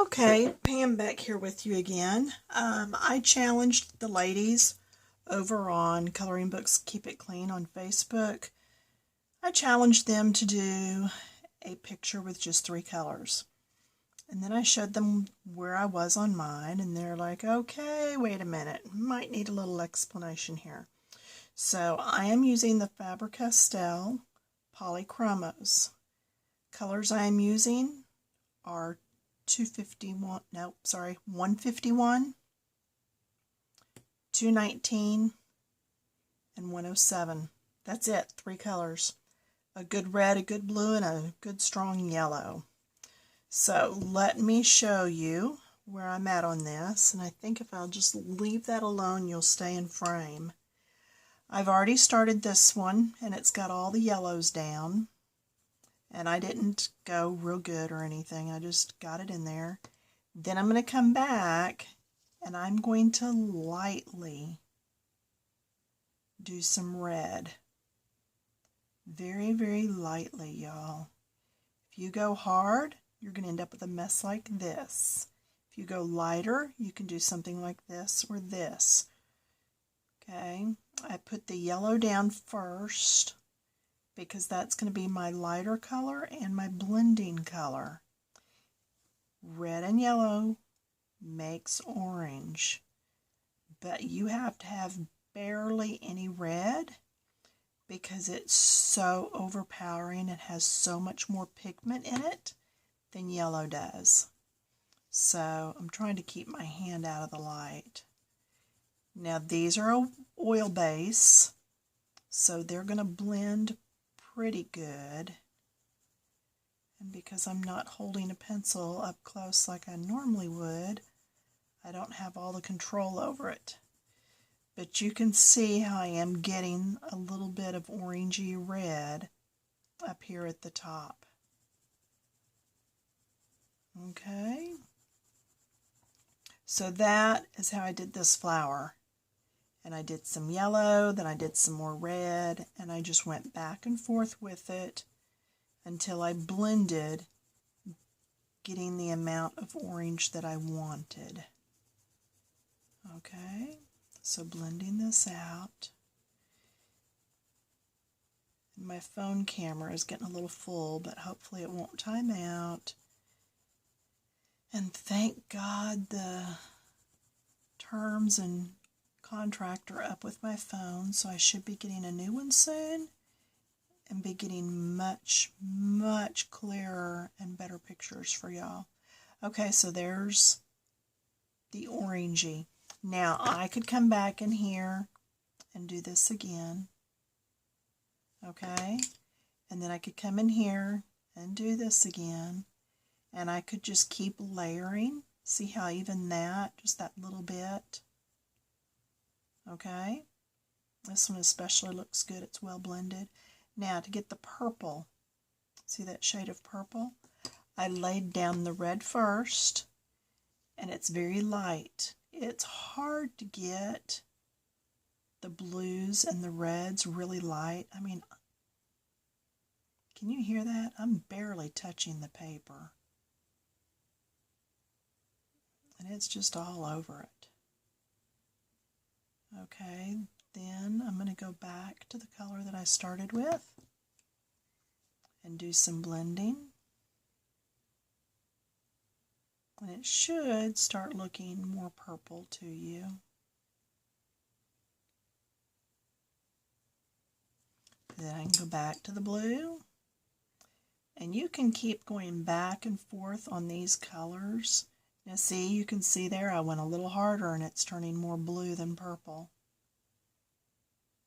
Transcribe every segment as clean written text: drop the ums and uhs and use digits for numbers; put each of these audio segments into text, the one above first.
Okay, Pam back here with you again. I challenged the ladies over on Coloring Books Keep It Clean on Facebook. I challenged them to do a picture with just 3 colors. And then I showed them where I was on mine, and they're like, okay, wait a minute, might need a little explanation here. So I am using the Faber-Castell Polychromos. Colors I am using are 151, 219, and 107. That's it, 3 colors. A good red, a good blue, and a good strong yellow. So let me show you where I'm at on this, and I think if I'll just leave that alone, you'll stay in frame. I've already started this one, and it's got all the yellows down, and I didn't go real good or anything. I just got it in there. Then I'm going to come back, and I'm going to lightly do some red. Very, very lightly, y'all. If you go hard, you're going to end up with a mess like this. If you go lighter, you can do something like this or this. Okay, I put the yellow down first because that's going to be my lighter color and my blending color. Red and yellow makes orange, but you have to have barely any red because it's so overpowering. It has so much more pigment in it than yellow does. So I'm trying to keep my hand out of the light. Now these are oil base, so they're going to blend pretty good. And because I'm not holding a pencil up close like I normally would, I don't have all the control over it. But you can see how I am getting a little bit of orangey red up here at the top. Okay. So that is how I did this flower. And I did some yellow, then I did some more red, and I just went back and forth with it until I blended, getting the amount of orange that I wanted. Okay, so blending this out. And my phone camera is getting a little full, but hopefully it won't time out. And thank God the terms and contract are up with my phone, so I should be getting a new one soon and be getting much, much clearer and better pictures for y'all. Okay, so there's the orangey. Now I could come back in here and do this again. Okay, and then I could come in here and do this again, and I could just keep layering. See how even that, just that little bit. Okay, this one especially looks good. It's well blended. Now to get the purple, see that shade of purple? I laid down the red first, and it's very light. It's hard to get the blues and the reds really light. I mean, can you hear that? I'm barely touching the paper. And it's just all over it. Okay, then I'm going to go back to the color that I started with and do some blending. And it should start looking more purple to you. Then I can go back to the blue. And you can keep going back and forth on these colors. Now see, you can see there I went a little harder and it's turning more blue than purple.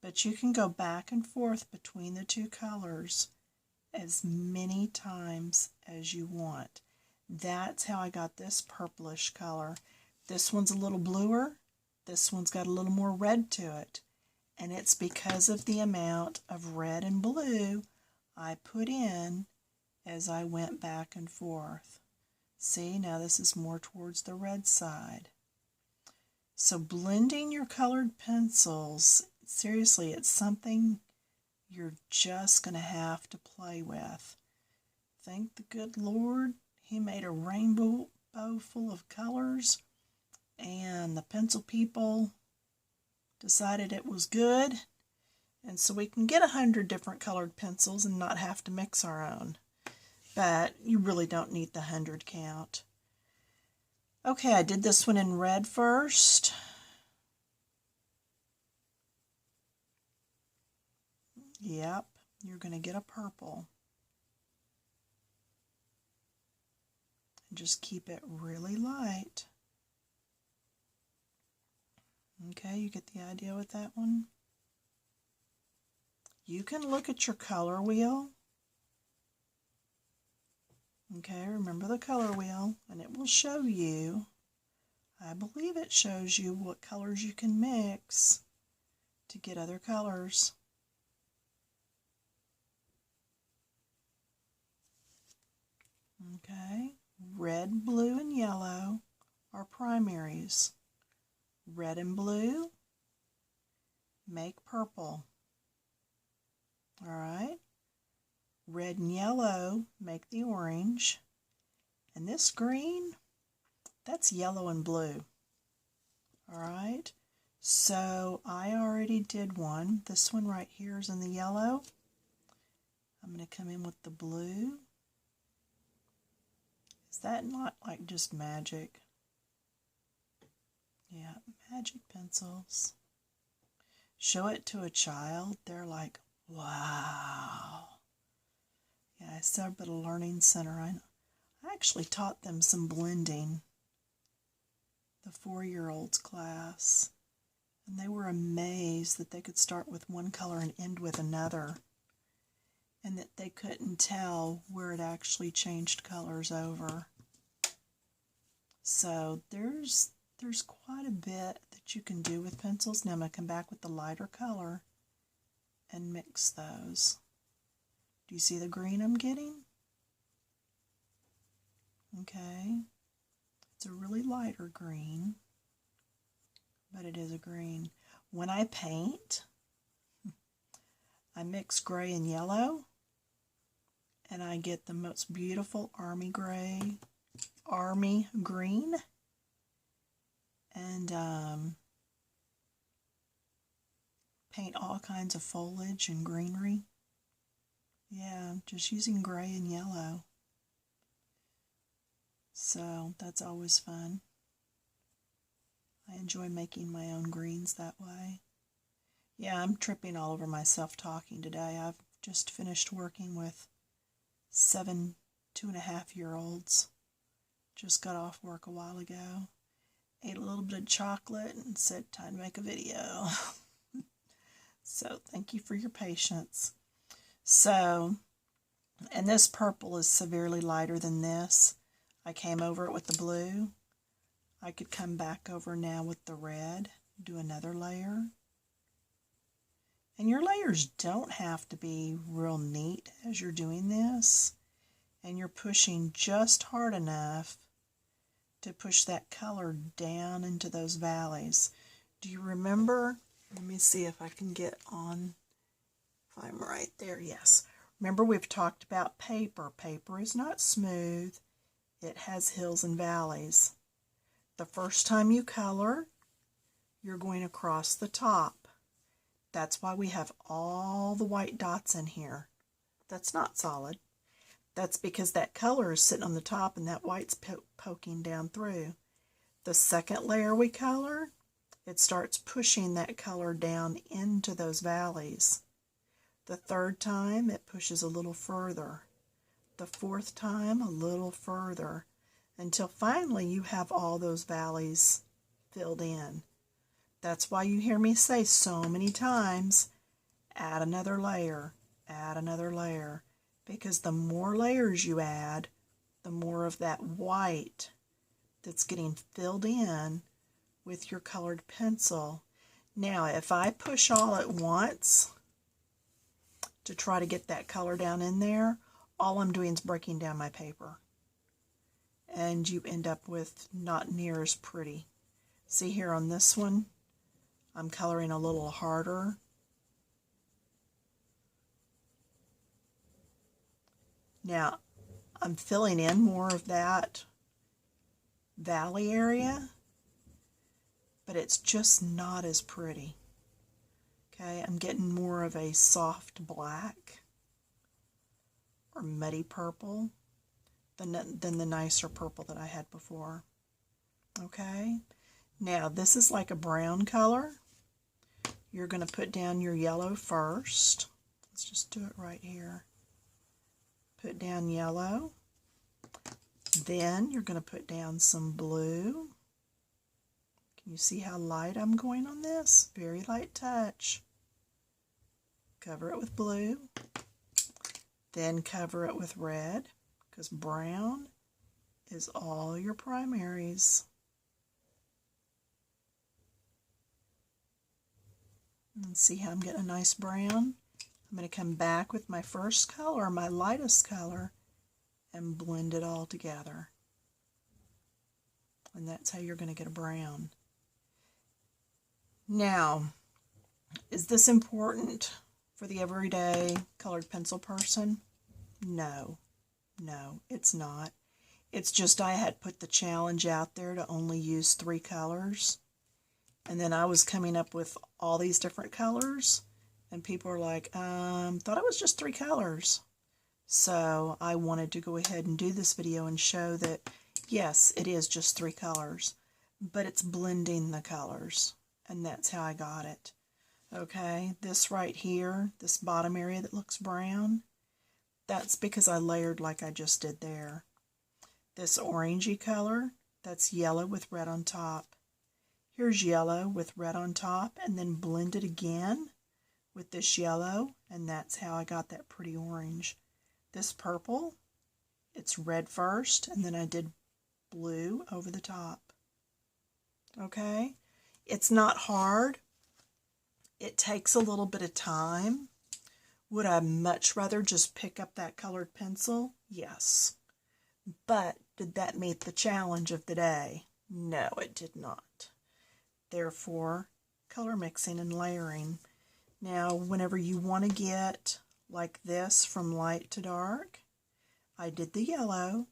But you can go back and forth between the 2 colors as many times as you want. That's how I got this purplish color. This one's a little bluer. This one's got a little more red to it. And it's because of the amount of red and blue I put in as I went back and forth. See, now this is more towards the red side. So blending your colored pencils, seriously, it's something you're just going to have to play with. Thank the good Lord, He made a rainbow Expo full of colors, and the pencil people decided it was good, and so we can get 100 different colored pencils and not have to mix our own. But you really don't need the 100 count. Okay, I did this one in red first. Yep, you're going to get a purple. And just keep it really light. Okay, you get the idea with that one? You can look at your color wheel. Okay, remember the color wheel, and it will show you, I believe it shows you what colors you can mix to get other colors. Okay, red, blue, and yellow are primaries. Red and blue make purple. All right. Red and yellow make the orange. And this green, that's yellow and blue. All right. So I already did one. This one right here is in the yellow. I'm going to come in with the blue. Is that not like just magic? Yeah, magic pencils. Show it to a child, they're like, wow. Yeah, I set up at a learning center. I actually taught them some blending, the 4-year-olds class, and they were amazed that they could start with one color and end with another, and that they couldn't tell where it actually changed colors over. So there's quite a bit that you can do with pencils. Now I'm going to come back with the lighter color and mix those. Do you see the green I'm getting? Okay. It's a really lighter green, but it is a green. When I paint, I mix gray and yellow, and I get the most beautiful army green, and paint all kinds of foliage and greenery. Yeah, just using gray and yellow. So that's always fun. I enjoy making my own greens that way. Yeah, I'm tripping all over myself talking today. I've just finished working with 7 2.5-year-olds. Just got off work a while ago. Ate a little bit of chocolate and said, time to make a video. So thank you for your patience. So, and this purple is severely lighter than this. I came over it with the blue. I could come back over now with the red, do another layer. And your layers don't have to be real neat as you're doing this. And you're pushing just hard enough to push that color down into those valleys. Do you remember? Let me see if I can get on, if I'm right there. Yes. Remember, we've talked about paper. Paper is not smooth. It has hills and valleys. The first time you color, you're going across the top. That's why we have all the white dots in here. That's not solid. That's because that color is sitting on the top and that white's poking down through. The second layer we color, it starts pushing that color down into those valleys. The third time, it pushes a little further. The fourth time, a little further, until finally you have all those valleys filled in. That's why you hear me say so many times, add another layer, add another layer. Because the more layers you add, the more of that white that's getting filled in with your colored pencil. Now, if I push all at once to try to get that color down in there, all I'm doing is breaking down my paper. And you end up with not near as pretty. See here on this one, I'm coloring a little harder. Now, I'm filling in more of that valley area, but it's just not as pretty. Okay, I'm getting more of a soft black or muddy purple than the nicer purple that I had before. Okay, now this is like a brown color. You're going to put down your yellow first. Let's just do it right here. Put down yellow. Then you're going to put down some blue. Can you see how light I'm going on this? Very light touch. Cover it with blue. Then cover it with red, because brown is all your primaries. And see how I'm getting a nice brown? I'm going to come back with my first color, my lightest color, and blend it all together. And that's how you're going to get a brown. Now, is this important for the everyday colored pencil person? No, it's not. It's just I had put the challenge out there to only use 3 colors. And then I was coming up with all these different colors. And people are like, thought it was just 3 colors. So I wanted to go ahead and do this video and show that, yes, it is just 3 colors. But it's blending the colors. And that's how I got it. Okay, this right here, this bottom area that looks brown, that's because I layered like I just did there. This orangey color, that's yellow with red on top. Here's yellow with red on top, and then blend it again with this yellow, and that's how I got that pretty orange. This purple, it's red first, and then I did blue over the top. Okay, it's not hard. It takes a little bit of time. Would I much rather just pick up that colored pencil? Yes. But did that meet the challenge of the day? No, it did not. Therefore, color mixing and layering. Now, whenever you want to get like this from light to dark, I did the yellow,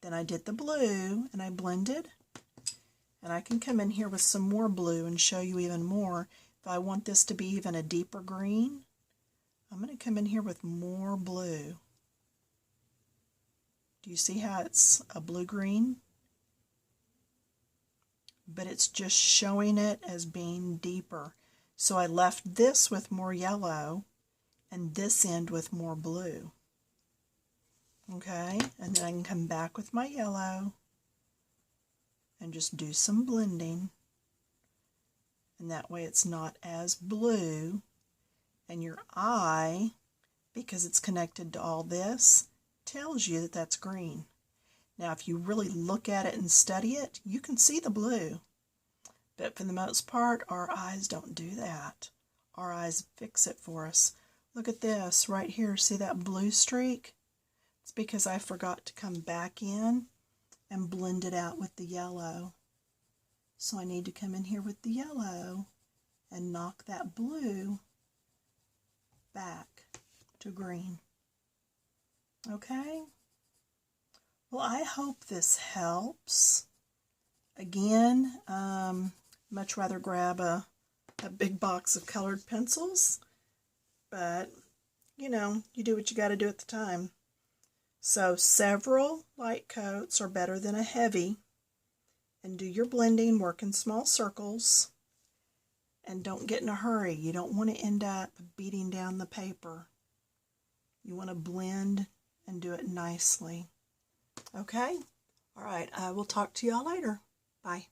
then I did the blue, and I blended. And I can come in here with some more blue and show you even more. If I want this to be even a deeper green, I'm going to come in here with more blue. Do you see how it's a blue-green? But it's just showing it as being deeper. So I left this with more yellow and this end with more blue. Okay, and then I can come back with my yellow and just do some blending. And that way it's not as blue, and your eye, because it's connected to all this, tells you that that's green. Now if you really look at it and study it, you can see the blue. But for the most part, our eyes don't do that. Our eyes fix it for us. Look at this right here. See that blue streak? It's because I forgot to come back in and blend it out with the yellow. So I need to come in here with the yellow and knock that blue back to green. Okay? Well, I hope this helps. Again, much rather grab a big box of colored pencils, but, you know, you do what you got to do at the time. So several light coats are better than a heavy. And do your blending, work in small circles, and don't get in a hurry. You don't want to end up beating down the paper. You want to blend and do it nicely. Okay? All right, I will talk to y'all later. Bye.